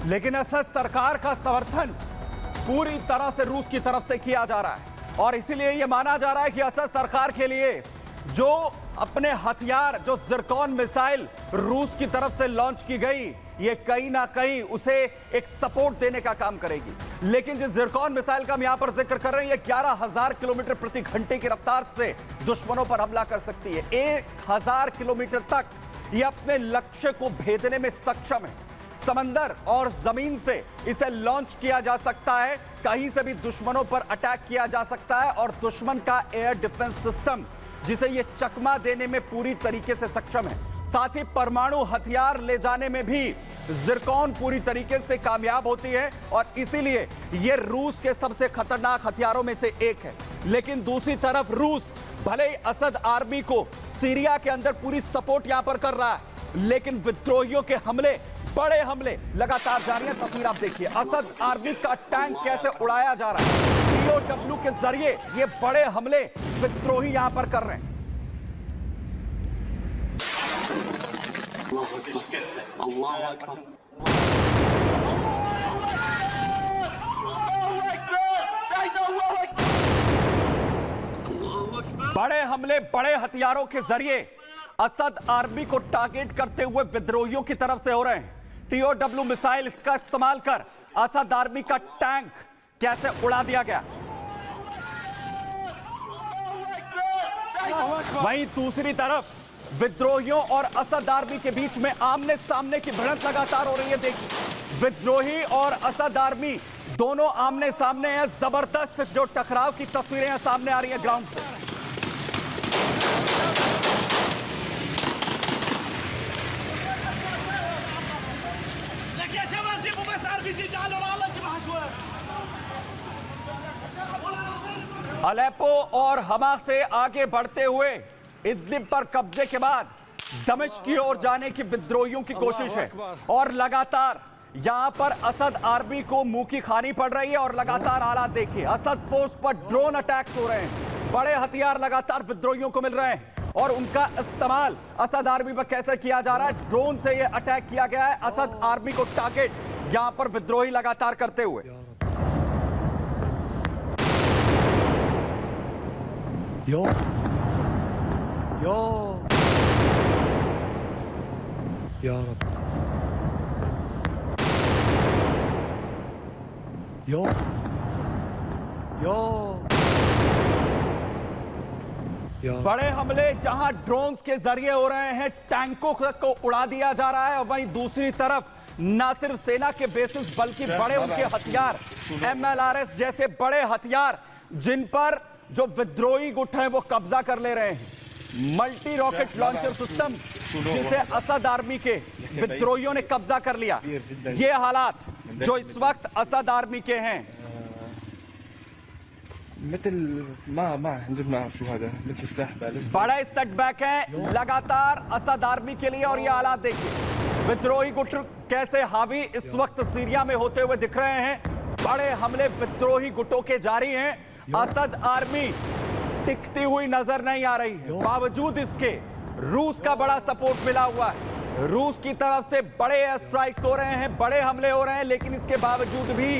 लेकिन असद सरकार का समर्थन पूरी तरह से रूस की तरफ से किया जा रहा है और इसीलिए यह माना जा रहा है कि असद सरकार के लिए जो अपने हथियार, जो जिरकॉन मिसाइल रूस की तरफ से लॉन्च की गई, ये कहीं ना कहीं उसे एक सपोर्ट देने का काम करेगी। लेकिन जिस जिरकॉन मिसाइल का हम यहां पर जिक्र कर रहे हैं, ये 11,000 किलोमीटर प्रति घंटे की रफ्तार से दुश्मनों पर हमला कर सकती है। 1,000 किलोमीटर तक ये अपने लक्ष्य को भेदने में सक्षम है। समंदर और जमीन से इसे लॉन्च किया जा सकता है, कहीं से भी दुश्मनों पर अटैक किया जा सकता है और दुश्मन का एयर डिफेंस सिस्टम जिसे ये चकमा देने में पूरी तरीके से सक्षम है। साथ ही परमाणु हथियार ले जाने में भी जिरकॉन पूरी तरीके से कामयाब होती है और इसीलिए ये रूस के सबसे खतरनाक हथियारों में से एक है। लेकिन दूसरी तरफ रूस भले ही असद आर्मी को सीरिया के अंदर पूरी सपोर्ट यहां पर कर रहा है, लेकिन विद्रोहियों के हमले, बड़े हमले लगातार जारी हैं। तस्वीर आप देखिए, असद आर्मी का टैंक कैसे उड़ाया जा रहा है। टीओडब्ल्यू के जरिए ये बड़े हमले विद्रोही यहां पर कर रहे हैं। बड़े हमले बड़े हथियारों के जरिए असद आर्मी को टारगेट करते हुए विद्रोहियों की तरफ से हो रहे हैं। टीओडब्ल्यू मिसाइल इसका इस्तेमाल कर असद आर्मी का टैंक कैसे उड़ा दिया गया। वहीं दूसरी तरफ विद्रोहियों और असद आर्मी के बीच में आमने सामने की भिड़ंत लगातार हो रही है। देखिए, विद्रोही और असद आर्मी दोनों आमने सामने हैं। जबरदस्त जो टकराव की तस्वीरें सामने आ रही हैं ग्राउंड से। अलेप्पो और हमा से आगे बढ़ते हुए इदलिब पर कब्जे के बाद दमिश्क की ओर जाने की विद्रोहियों की कोशिश है और लगातार यहां पर असद आर्मी को मुंह की खानी पड़ रही है और लगातार हालात देखिए, असद फोर्स पर ड्रोन अटैक्स हो रहे हैं। बड़े हथियार लगातार विद्रोहियों को मिल रहे हैं और उनका इस्तेमाल असद आर्मी पर कैसे किया जा रहा है। ड्रोन से यह अटैक किया गया है असद आर्मी को टारगेट यहां पर विद्रोही लगातार करते हुए। यो यो या रब यो यो बड़े हमले जहां ड्रोन्स के जरिए हो रहे हैं, टैंकों को उड़ा दिया जा रहा है और वहीं दूसरी तरफ ना सिर्फ सेना के बेसिस बल्कि बड़े उनके हथियार, MLRS जैसे बड़े हथियार जिन पर जो विद्रोही गुट हैं वो कब्जा कर ले रहे हैं। मल्टी रॉकेट लॉन्चर सिस्टम जिसे असद आर्मी के विद्रोहियों ने कब्जा कर लिया। ये हालात जो इस वक्त असद आर्मी के हैं, बड़ा सेटबैक है लगातार असद आर्मी के लिए। और ये हालात देखिए, विद्रोही गुट कैसे हावी इस वक्त सीरिया में होते हुए दिख रहे हैं। बड़े हमले विद्रोही गुटों के जारी हैं। असद आर्मी टिकती हुई नजर नहीं आ रही है। बावजूद इसके रूस का बड़ा सपोर्ट मिला हुआ है। रूस की तरफ से बड़े एयर स्ट्राइक्स हो रहे हैं, बड़े हमले हो रहे हैं, लेकिन इसके बावजूद भी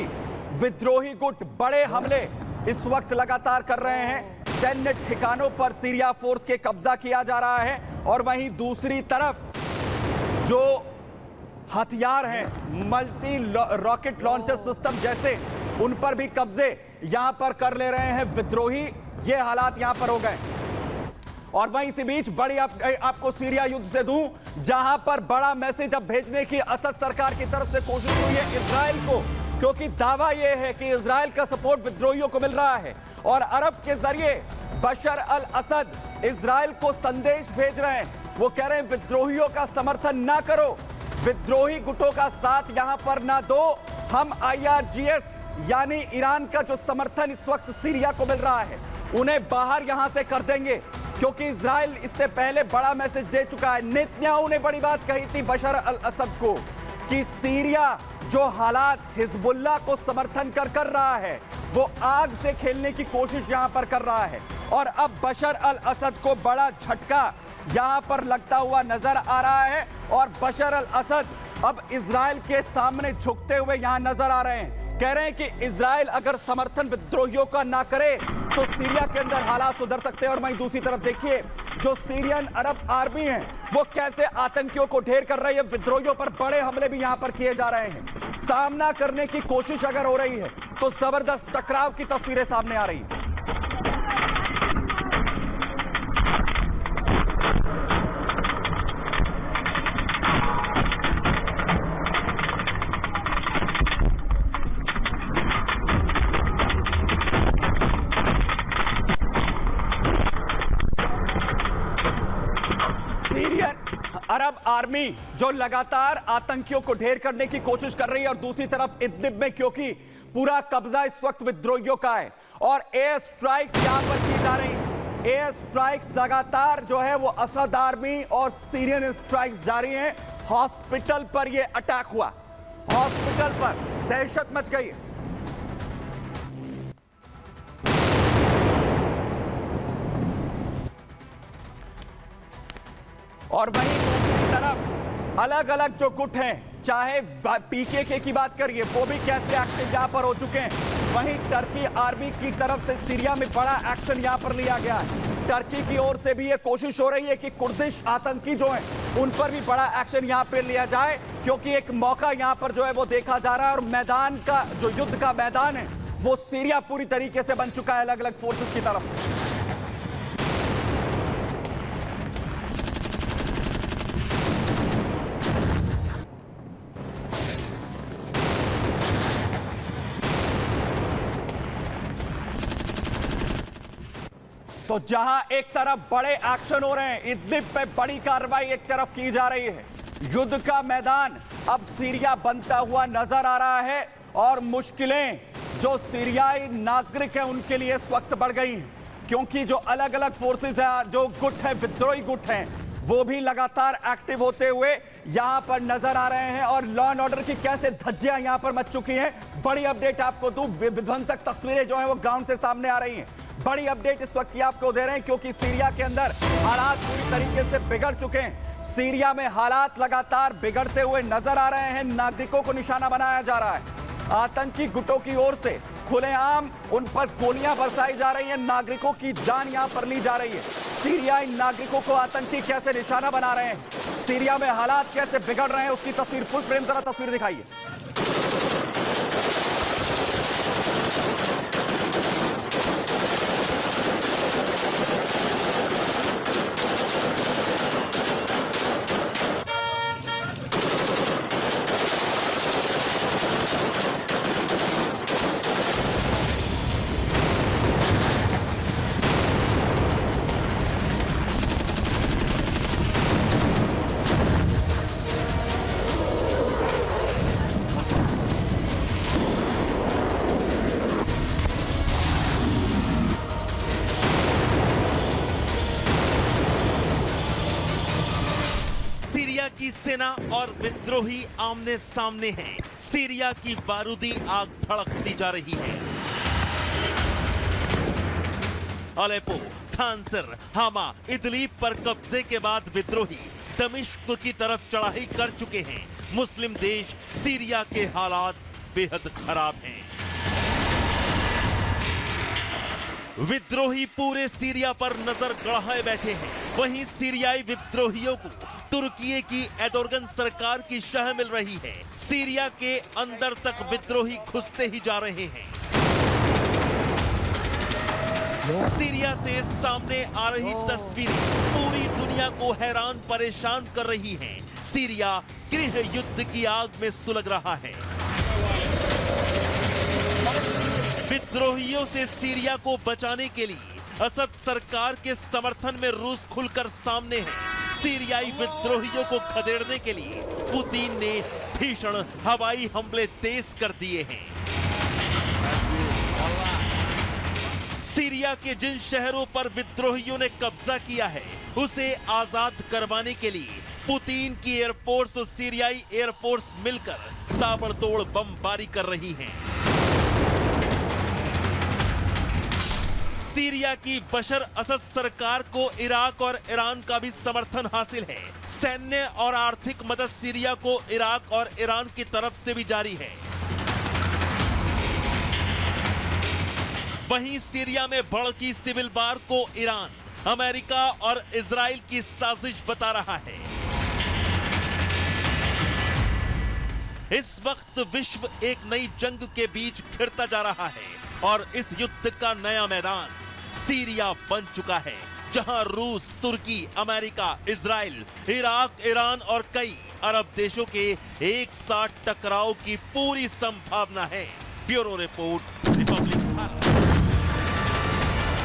विद्रोही गुट बड़े हमले इस वक्त लगातार कर रहे हैं। सैन्य ठिकानों पर सीरिया फोर्स के कब्जा किया जा रहा है और वहीं दूसरी तरफ जो हथियार हैं, मल्टी रॉकेट लॉन्चर सिस्टम जैसे, उन पर भी कब्जे यहां पर कर ले रहे हैं विद्रोही। ये हालात यहां पर हो गए। और वहीं इसी बीच बड़ी आपको सीरिया युद्ध से दूं, जहां पर बड़ा मैसेज अब भेजने की असद सरकार की तरफ से कोशिश हुई है इजराइल को, क्योंकि दावा यह है कि इजराइल का सपोर्ट विद्रोहियों को मिल रहा है और अरब के जरिए बशर अल असद इजराइल को संदेश भेज रहे हैं। वो कह रहे हैं विद्रोहियों का समर्थन ना करो, विद्रोही गुटों का साथ यहां पर ना दो। हम IRGS यानी ईरान का जो समर्थन इस वक्त सीरिया को मिल रहा है, उन्हें बाहर यहां से कर देंगे, क्योंकि इजराइल इससे पहले बड़ा मैसेज दे चुका है। नेतन्याहू ने बड़ी बात कही थी बशर अल असद को कि सीरिया जो हालात हिजबुल्लाह को समर्थन कर रहा है, वो आग से खेलने की कोशिश यहां पर कर रहा है। और अब बशर अल असद को बड़ा झटका यहां पर लगता हुआ नजर आ रहा है और बशर अल असद अब इजराइल के सामने झुकते हुए यहां नजर आ रहे हैं। कह रहे हैं कि इजराइल अगर समर्थन विद्रोहियों का ना करे तो सीरिया के अंदर हालात सुधर सकते हैं। और वहीं दूसरी तरफ देखिए, जो सीरियन अरब आर्मी है वो कैसे आतंकियों को ढेर कर रही है। विद्रोहियों पर बड़े हमले भी यहां पर किए जा रहे हैं। सामना करने की कोशिश अगर हो रही है तो जबरदस्त टकराव की तस्वीरें सामने आ रही हैं। अरब आर्मी जो लगातार आतंकियों को ढेर करने की कोशिश कर रही है और दूसरी तरफ इदलिब में क्योंकि पूरा कब्जा इस वक्त विद्रोहियों का है और एयर स्ट्राइक्स यहां पर की जा रही हैं। एयर स्ट्राइक्स लगातार जो है वो असद आर्मी और सीरियन स्ट्राइक्स जारी हैं। हॉस्पिटल पर यह अटैक हुआ, हॉस्पिटल पर दहशत मच गई है। और वहीं दूसरी तरफ अलग अलग जो गुट हैं, चाहे पीकेके की बात करिए, वो भी कैसे एक्शन यहां पर हो चुके हैं। वहीं टर्की आर्मी की तरफ से सीरिया में बड़ा एक्शन यहां पर लिया गया है। टर्की की ओर से भी ये कोशिश हो रही है कि कुर्दिश आतंकी जो हैं उन पर भी बड़ा एक्शन यहां पर लिया जाए, क्योंकि एक मौका यहां पर जो है वो देखा जा रहा है। और मैदान का जो युद्ध का मैदान है वो सीरिया पूरी तरीके से बन चुका है अलग अलग फोर्सेस की तरफ से। तो जहां एक तरफ बड़े एक्शन हो रहे हैं, इदलिब पे बड़ी कार्रवाई एक तरफ की जा रही है, युद्ध का मैदान अब सीरिया बनता हुआ नजर आ रहा है और मुश्किलें जो सीरियाई नागरिक हैं उनके लिए इस वक्त बढ़ गई हैं, क्योंकि जो अलग अलग फोर्सेस हैं, जो गुट हैं, विद्रोही गुट हैं, वो भी लगातार एक्टिव होते हुए यहां पर नजर आ रहे हैं। और लॉ एंड ऑर्डर की कैसे धज्जियां यहां पर मच चुकी हैं। बड़ी अपडेट आपको दूं, विध्वंसक तस्वीरें जो हैं वो ग्राउंड से सामने आ रही हैं। बड़ी अपडेट इस वक्त की आपको दे रहे हैं, क्योंकि सीरिया के अंदर हालात पूरी तरीके से बिगड़ चुके हैं। सीरिया में हालात लगातार बिगड़ते हुए नजर आ रहे हैं। नागरिकों को निशाना बनाया जा रहा है। आतंकी गुटों की ओर से खुलेआम उन पर गोलियां बरसाई जा रही हैं। नागरिकों की जान यहां पर ली जा रही है। सीरियाई नागरिकों को आतंकी कैसे निशाना बना रहे हैं, सीरिया में हालात कैसे बिगड़ रहे हैं, उसकी तस्वीर फुल फ्रेम जरा तस्वीर दिखाइए। की सेना और विद्रोही आमने सामने हैं। सीरिया की बारूदी आग भड़कती जा रही है। अलेपो, खानसर, हामा, इदलीब पर कब्जे के बाद विद्रोही दमिश्क की तरफ चढ़ाई कर चुके हैं। मुस्लिम देश सीरिया के हालात बेहद खराब हैं। विद्रोही पूरे सीरिया पर नजर गड़ाए बैठे हैं। वहीं सीरियाई विद्रोहियों को तुर्की की एर्दोगन सरकार की शह मिल रही है। सीरिया के अंदर तक विद्रोही घुसते ही जा रहे हैं। सीरिया से सामने आ रही तस्वीरें पूरी दुनिया को हैरान परेशान कर रही हैं। सीरिया गृह युद्ध की आग में सुलग रहा है। विद्रोहियों से सीरिया को बचाने के लिए असद सरकार के समर्थन में रूस खुलकर सामने है। सीरियाई विद्रोहियों को खदेड़ने के लिए पुतिन ने भीषण हवाई हमले तेज कर दिए हैं। सीरिया के जिन शहरों पर विद्रोहियों ने कब्जा किया है उसे आजाद करवाने के लिए पुतिन की एयरफोर्स और सीरियाई एयरफोर्स मिलकर ताबड़तोड़ बमबारी कर रही हैं। सीरिया की बशर असद सरकार को इराक और ईरान का भी समर्थन हासिल है। सैन्य और आर्थिक मदद सीरिया को इराक और ईरान की तरफ से भी जारी है। वहीं सीरिया में भड़की सिविल वार को ईरान, अमेरिका और इजराइल की साजिश बता रहा है। इस वक्त विश्व एक नई जंग के बीच घिरता जा रहा है और इस युद्ध का नया मैदान सीरिया बन चुका है, जहां रूस, तुर्की, अमेरिका, इजराइल, इराक, ईरान और कई अरब देशों के एक साथ टकराव की पूरी संभावना है। Bureau report, Republic.